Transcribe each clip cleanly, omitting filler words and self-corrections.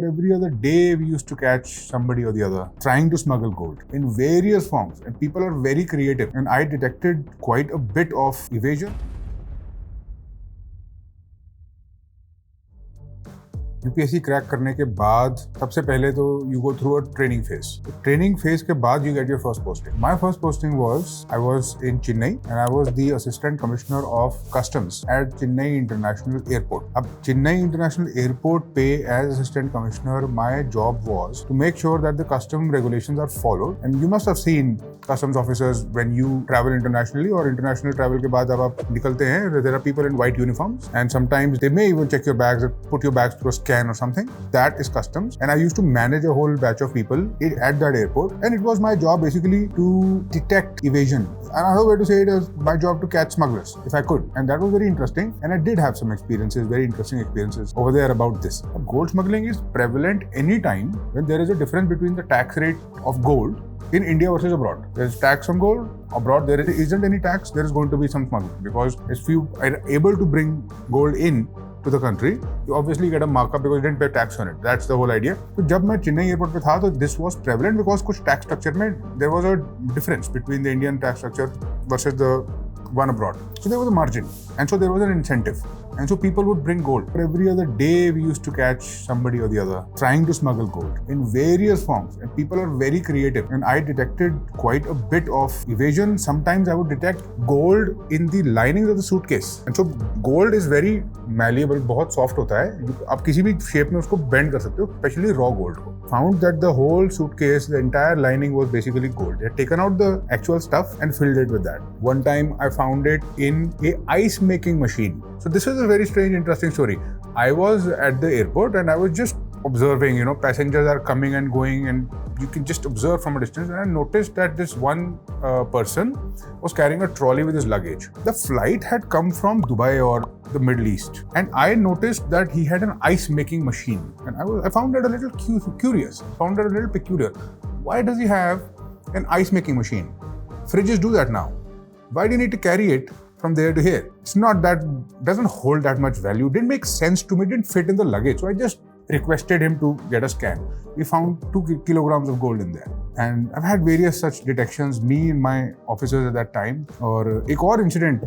Every other day we used to catch somebody or the other trying to smuggle gold in various forms, and people are very creative, and I detected quite a bit of evasion. UPSC crack करने के बाद सबसे पहले तो you go through a training phase. Training phase के बाद you get your first posting. My first posting I was in Chennai and I was the assistant commissioner of customs at Chennai international airport. अब Chennai international airport पे as assistant commissioner my job was to make sure that the custom regulations are followed. And you must have scene customs officers when you travel internationally, और international travel के बाद अब आप निकलते हैं, there are people in white uniforms and sometimes they may even check your bags, put your bags through scan or something. That is customs, and I used to manage a whole batch of people at that airport, and it was my job basically to detect evasion. Another way to say it is my job to catch smugglers if I could, and that was very interesting, and I did have some experiences, very interesting experiences over there about this. Gold smuggling is prevalent any time when there is a difference between the tax rate of gold in India versus abroad. There is tax on gold. Abroad there isn't any tax. There is going to be some smuggling, because if you are able to bring gold in to the country, you obviously get a markup because you didn't pay tax on it. That's the whole idea. तो जब मैं Chennai airport पे था तो this was prevalent because कुछ tax structure में there was a difference between the Indian tax structure versus the one abroad. So there was a margin, and so there was an incentive, and so people would bring gold. Every other day we used to catch somebody or the other trying to smuggle gold in various forms, and people are very creative, and I detected quite a bit of evasion. Sometimes I would detect gold in the linings of the suitcase, and so gold is very malleable, बहुत soft होता है, आप किसी भी shape में उसको bend कर सकते हो, especially raw gold को. Found that the whole suitcase, the entire lining was basically gold. They had taken out the actual stuff and filled it with that. One time I found it in a ice making machine. So this is a very strange, interesting story. I was at the airport and I was just observing, passengers are coming and going, and you can just observe from a distance, and I noticed that this one person was carrying a trolley with his luggage. The flight had come from Dubai or the Middle East, and I noticed that he had an ice making machine, and I found that a little curious, found that a little peculiar. Why does he have an ice making machine? Fridges do that now. Why do you need to carry it from there to here? It's not that, doesn't hold that much value, didn't make sense to me, didn't fit in the luggage. So I just requested him to get a scan. We found 2 kilograms of gold in there. And I've had various such detections, me and my officers at that time. Or एक और incident,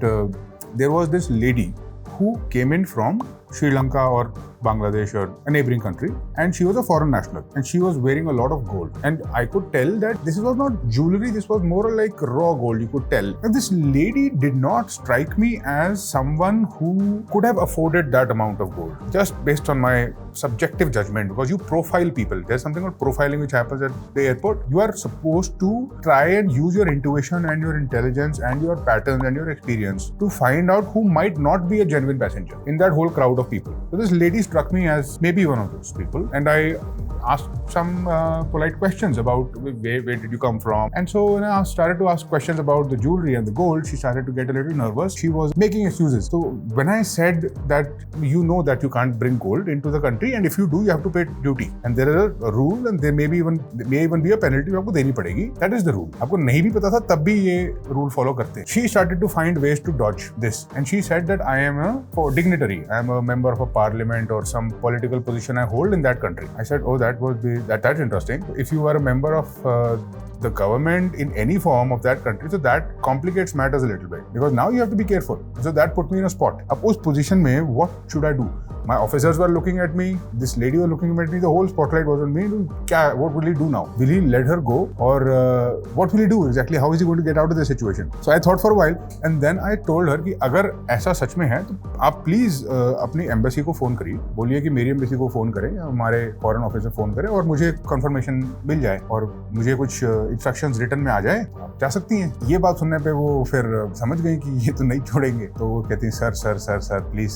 there was this lady who came in from Sri Lanka or Bangladesh or a neighboring country, and she was a foreign national, and she was wearing a lot of gold, and I could tell that this was not jewelry, this was more like raw gold. You could tell, and this lady did not strike me as someone who could have afforded that amount of gold, just based on my subjective judgment, because you profile people. There's something called profiling which happens at the airport. You are supposed to try and use your intuition and your intelligence and your patterns and your experience to find out who might not be a genuine passenger in that whole crowd of people. So this lady struck me as maybe one of those people, and I asked some polite questions about where did you come from. And so when I started to ask questions about the jewelry and the gold, she started to get a little nervous. She was making excuses. So when I said that that you can't bring gold into the country, and if you do, you have to pay duty, and there is a rule, and there may even be a penalty आपको देनी पड़ेगी. That is the rule. आपको नहीं भी पता था तब भी ये rule follow करते हैं. She started to find ways to dodge this, and she said that I am a dignitary. I am a member of a parliament or some political position I hold in that country. I said, oh, that's interesting. If you are a member of the government in any form of that country, so that complicates matters a little bit, because now you have to be careful. So that put me in a spot. Ab us position mein, what should I do? My officers were looking at me, this lady was looking at me, the whole spotlight was on me. What will he do now? Will he let her go, or what will he do exactly? How is he going to get out of this situation? So I thought for a while, and then I told her कि अगर ऐसा सच में है तो आप please अपनी embassy को phone करिए, बोलिए कि मेरी एम्बेसी को फोन करें, हमारे फॉरेन ऑफिस में फोन करें, और मुझे कंफर्मेशन मिल जाए और मुझे कुछ इंस्ट्रक्शंस रिटर्न में आ जाए, आप जा सकती हैं. ये बात सुनने पे वो फिर समझ गई कि ये तो नहीं छोड़ेंगे. तो वो कहती हैं सर प्लीज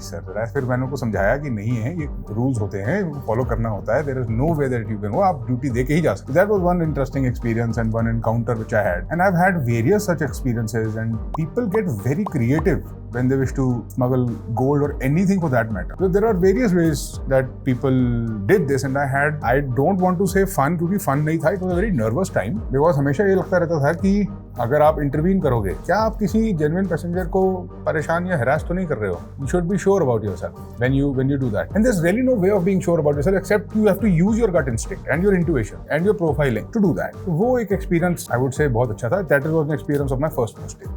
सर. फिर मैंने उनको समझाया कि नहीं है, ये रूल्स होते हैं, फॉलो करना होता है. There is no way that you can go, आप ड्यूटी दे के ही जा सकते. That was one interesting experience and one encounter which I had, and I have had various such experiences, and people get very creative when they wish to smuggle gold or anything for that matter. So there are various ways that people did this, and I don't want to say fun क्योंकि fun नहीं था. It was a very nervous time because हमेशा ये लगता रहता था कि अगर आप इंटरवीन करोगे, क्या आप किसी जेन्युइन पैसेंजर को परेशान या हरास तो नहीं कर रहे हो? You should be sure about yourself when you do that. And there's really no way of being sure about yourself except you have to use your gut instinct and your intuition and your profiling to do that. वो एक experience I would say बहुत अच्छा था. That was an experience of my first posting.